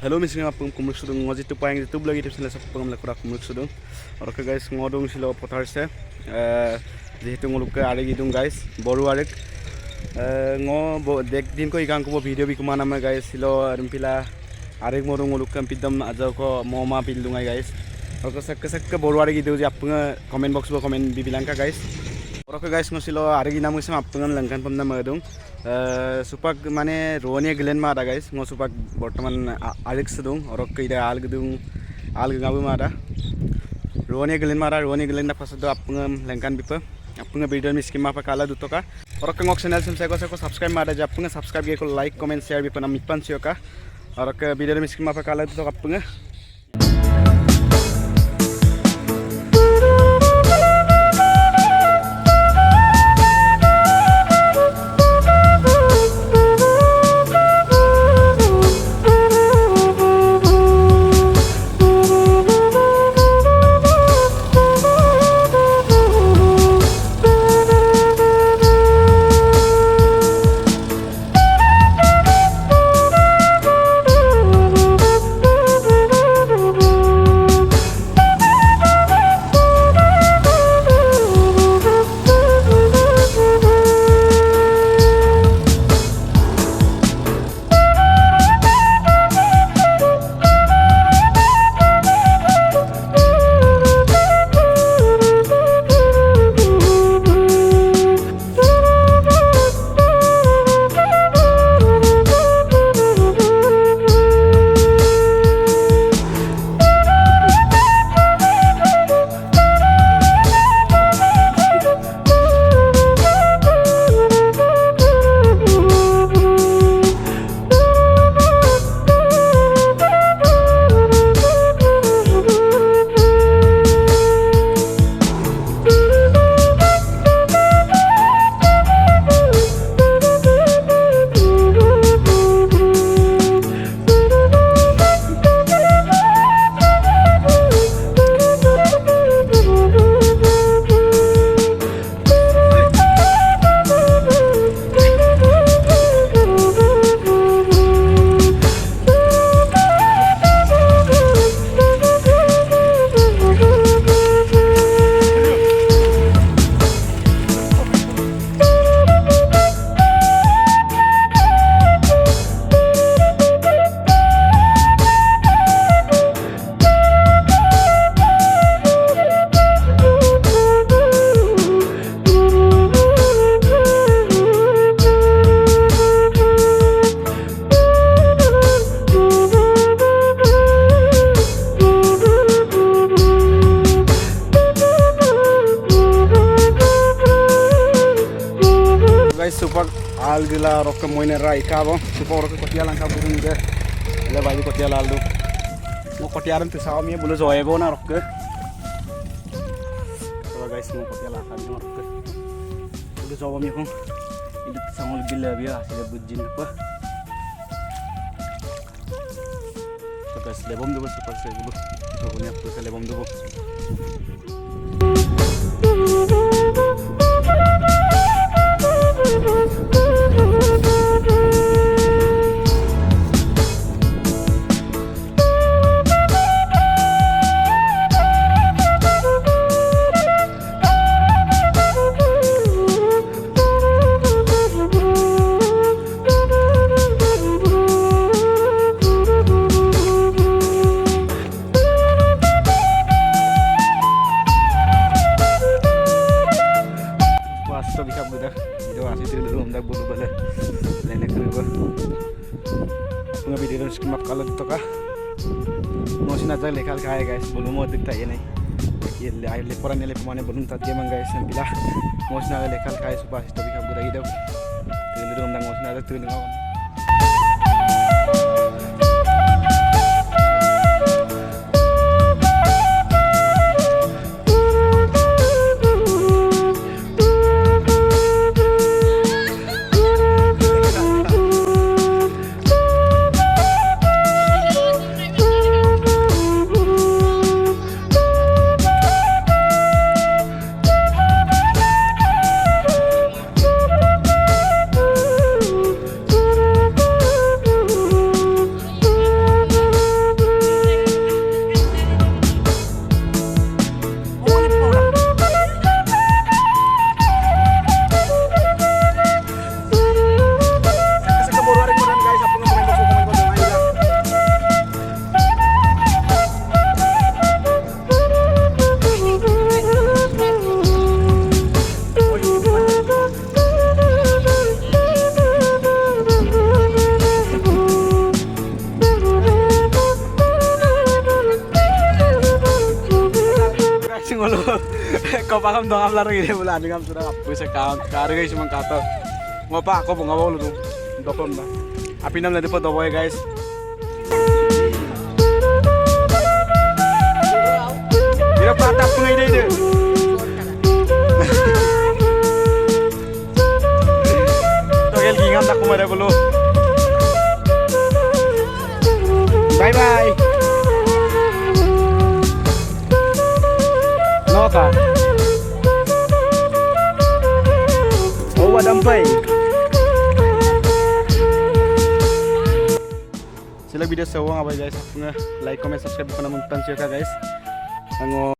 Hello mising apung kumruk sudung ngoji tu payang itu lagi tips nela sapung amla kurak kumruk sudung. Orang ke guys ngodong silo potar se. Jehitu ngoluk ke arek idung guys boru arek. Dek din ko ikan ko video bi kumana ma guys silo rumpila arek modong ngoluk kan pidam aja ko moma pildungai guys. Orang ke boru arek itu je apung comment box bo comment bibilang ka guys. Orang ke guys ngosilo arek inamu sem apung langkan pamna madung. Supak mane Roni Glen mara guys ngo supak bortoman Alex dung orok ke ida alg ngabu mara Roni Glen da pasado apungam lengkan bipa apunga video mi skema pa kala dutoka orok ke ngok channel sem seko subscribe mara ja apunga subscribe ge ko like comment share bipa nam mitpan sioka orok ke video mi skema pa kala dutoka apunga Supak algila rok moine rai kabo supak rok kotia langka burung de le baju kotia lalu mo kotiaran tu sawami bulu joye bo na rok ke so guys mo kotia langka ni rok ke bulu sawami ko itu sangol gila biya sila bujin apa so guys lebom do supak se bulu so punya tu se lebom do video skimap kalau itu kah mau sih najar lekal kaya guys belum mau dikta ini air leporan ini pemane belum tajam guys yang bila mau sih najar lekal kaya supaya itu bisa budak hidup tuh dulu mau sih najar tuh nengok ngulu. Kau paham dong am laro gini bulan dengan sudah apa sih kare guys cuma kata. Ngopa aku mau ngawal lu. Dokon ba. Api nam lagi po doboy guys. Ira patap pengai deh. Togel gingam tak kumare bolu. Bye bye. Noka. Oh, wadampay. Sila video sa uwang abay guys. Like, comment, subscribe pa naman pan siya ka guys. Ang